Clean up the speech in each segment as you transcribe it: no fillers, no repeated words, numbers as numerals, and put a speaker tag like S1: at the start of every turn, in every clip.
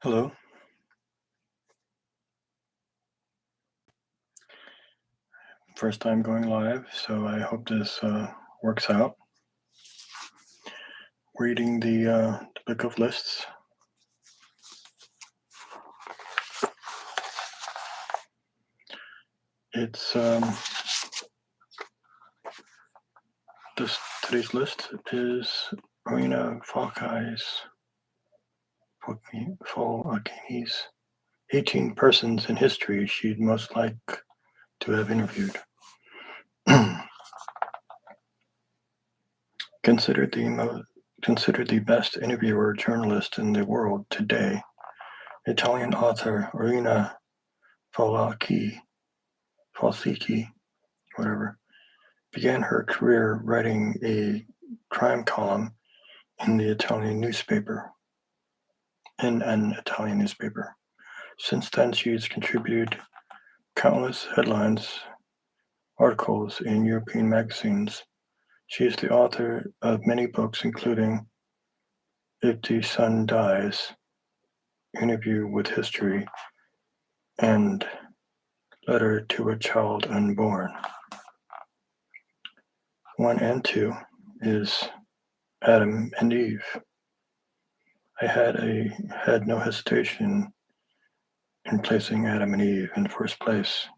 S1: Hello. First time going live, so I hope this works out. Reading the book of lists. It's today's list is Oriana Fallaci's 18 persons in history she'd most like to have interviewed. Considered the best interviewer journalist in the world today, Italian author Oriana Fallaci, whatever, began her career writing a crime column in an Italian newspaper. Since then, she's contributed countless headlines, articles in European magazines. She is the author of many books, including If the Sun Dies, Interview with History, and Letter to a Child Unborn. 1 and 2 is Adam and Eve. I had no hesitation in placing Adam and Eve in first place.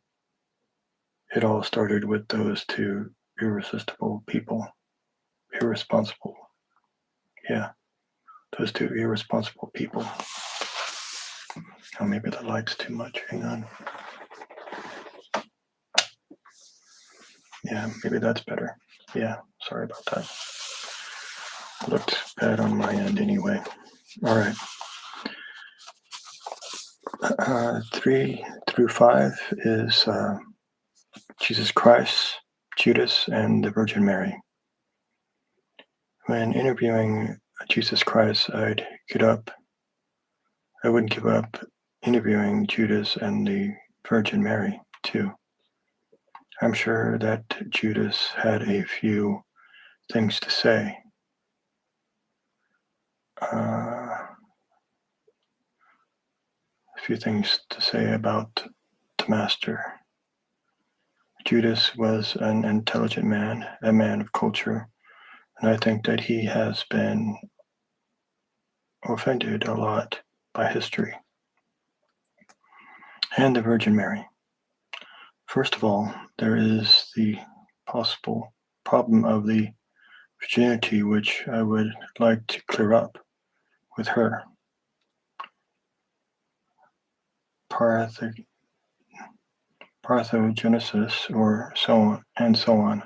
S1: It all started with those two irresponsible people. Oh, maybe the light's too much. Hang on. Yeah, maybe that's better. Yeah, sorry about that. Looked bad on my end anyway. All right. 3 through 5 is Jesus Christ, Judas, and the Virgin Mary. When interviewing Jesus Christ, I wouldn't give up interviewing Judas and the Virgin Mary, too. I'm sure that Judas had a few things to say. About the Master. Judas was an intelligent man, a man of culture, and I think that he has been offended a lot by history. And the Virgin Mary. First of all, there is the possible problem of the virginity, which I would like to clear up with her. Parthenogenesis, or so on.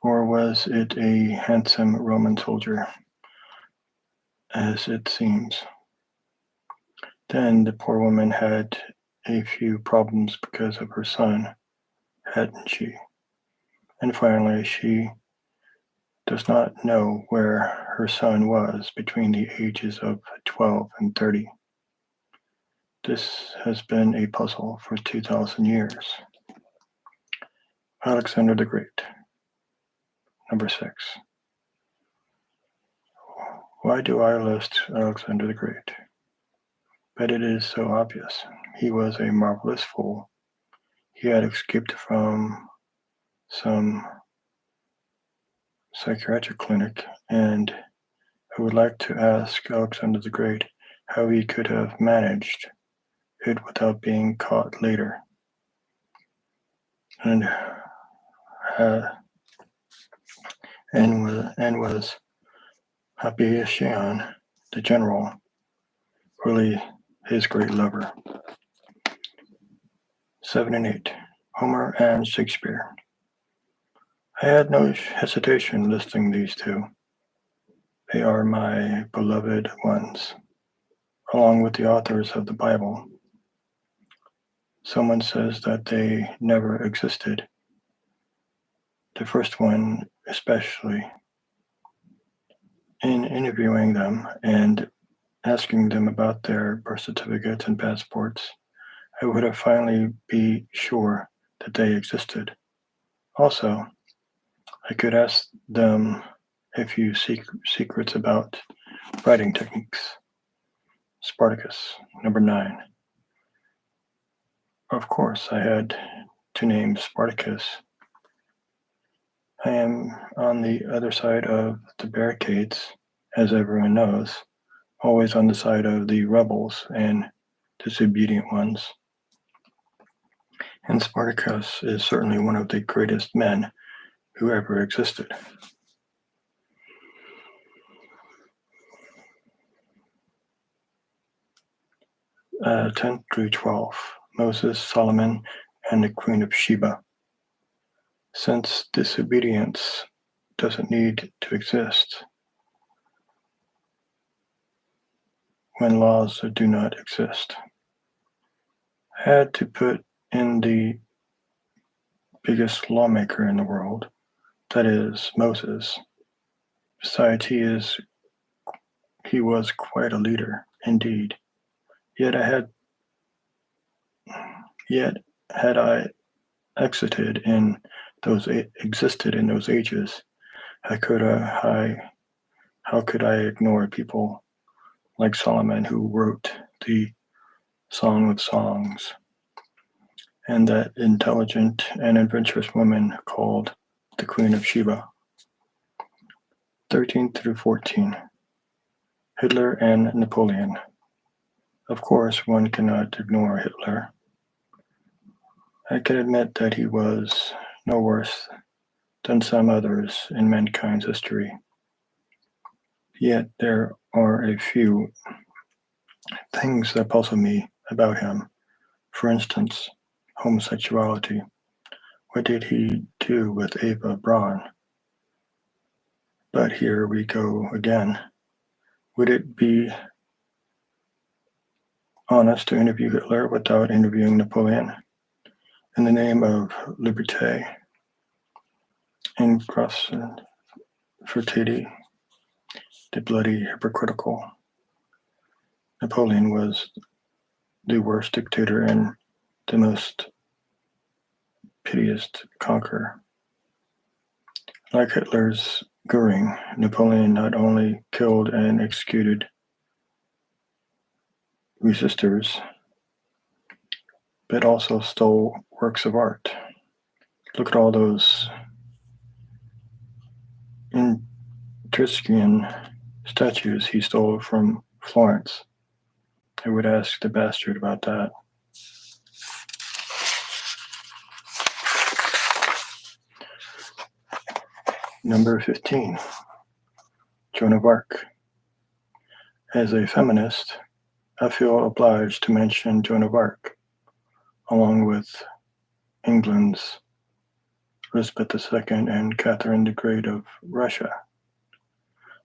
S1: Or was it a handsome Roman soldier, as it seems? Then the poor woman had a few problems because of her son, hadn't she? And finally, she does not know where her son was between the ages of 12 and 30. This has been a puzzle for 2,000 years. Alexander the Great. Number 6. Why do I list Alexander the Great? But it is so obvious. He was a marvelous fool. He had escaped from some psychiatric clinic, and I would like to ask Alexander the Great how he could have managed it without being caught later. And was Happy the general, really his great lover. 7 and 8, Homer and Shakespeare. I had no hesitation listing these two. They are my beloved ones, along with the authors of the Bible. Someone says that they never existed. The first one especially. In interviewing them and asking them about their birth certificates and passports, I would have finally be sure that they existed. Also, I could ask them a few secrets about writing techniques. Spartacus, number 9. Of course, I had to name Spartacus. I am on the other side of the barricades, as everyone knows, always on the side of the rebels and disobedient ones. And Spartacus is certainly one of the greatest men who ever existed. 10 through 12, Moses, Solomon, and the Queen of Sheba. Since disobedience doesn't need to exist when laws do not exist, I had to put in the biggest lawmaker in the world, that is, Moses. Besides, he was quite a leader, indeed. Yet had I existed in those ages, how could I ignore people like Solomon, who wrote the Song of Songs, and that intelligent and adventurous woman called the Queen of Sheba? 13 through 14, Hitler and Napoleon. Of course, one cannot ignore Hitler. I can admit that he was no worse than some others in mankind's history. Yet there are a few things that puzzle me about him. For instance, homosexuality. What did he do with Eva Braun? But here we go again. Would it be honest to interview Hitler without interviewing Napoleon? In the name of liberté and cross fertility, the bloody hypocritical, Napoleon was the worst dictator and the most piteous conqueror. Like Hitler's Goering, Napoleon not only killed and executed resistors, but also stole works of art. Look at all those Etruscan statues he stole from Florence. I would ask the bastard about that. Number 15, Joan of Arc. As a feminist, I feel obliged to mention Joan of Arc, along with England's Elizabeth II and Catherine the Great of Russia.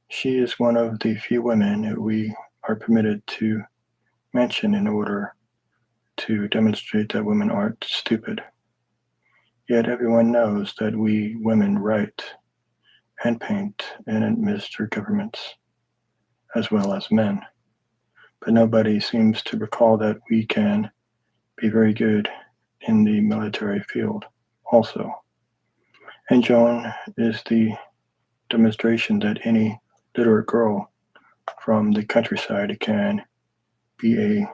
S1: She is one of the few women who we are permitted to mention in order to demonstrate that women aren't stupid. Yet everyone knows that we women write and paint and administer governments, as well as men. But nobody seems to recall that we can be very good in the military field also. And Joan is the demonstration that any literate girl from the countryside can be a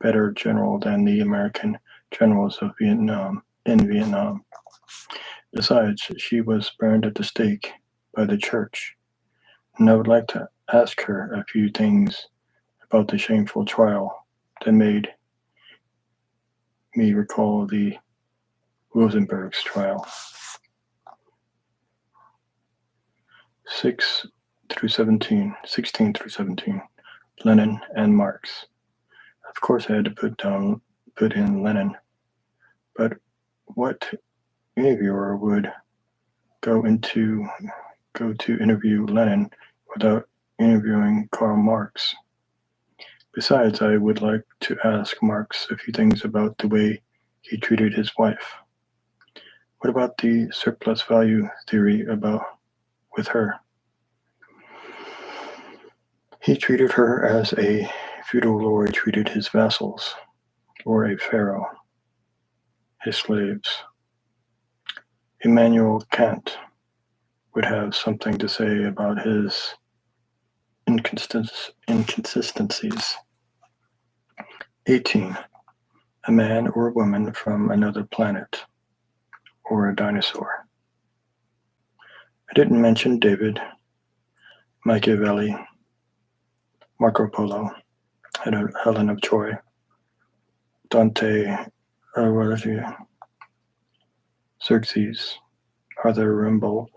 S1: better general than the American generals of Vietnam. Besides, she was burned at the stake by the church, and I would like to ask her a few things about the shameful trial that made me recall the Rosenberg's trial. 16 through 17, Lenin and Marx. Of course, I had to put in Lenin, but what interviewer would go to interview Lenin without interviewing Karl Marx? Besides, I would like to ask Marx a few things about the way he treated his wife. What about the surplus value theory with her? He treated her as a feudal lord treated his vassals, or a pharaoh, his slaves. Immanuel Kant would have something to say about his inconsistencies. 18. A man or woman from another planet, or a dinosaur. I didn't mention David, Machiavelli, Marco Polo, Helen of Troy, Dante Alighieri, Xerxes, Arthur Rimbaud.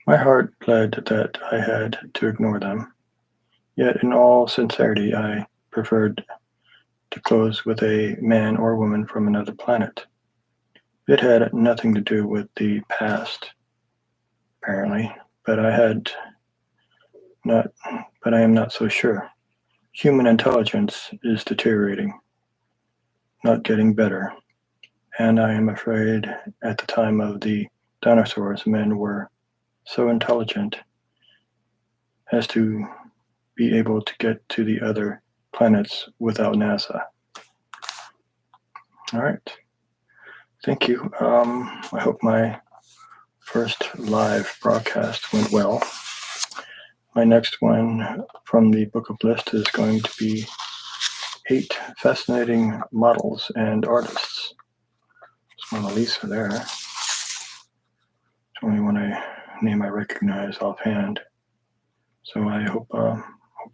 S1: My heart bled that I had to ignore them, yet in all sincerity I preferred to close with a man or woman from another planet. It had nothing to do with the past, apparently, but not but I am not so sure. Human intelligence is deteriorating, not getting better, and I am afraid at the time of the dinosaurs men were so intelligent as to be able to get to the other planets without NASA. All right. Thank you. I hope my first live broadcast went well. My next one from the book of list is going to be 8 fascinating models and artists. There's Mona Lisa there. It's only one name I recognize offhand. So I hope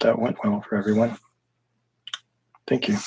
S1: that went well for everyone. Thank you.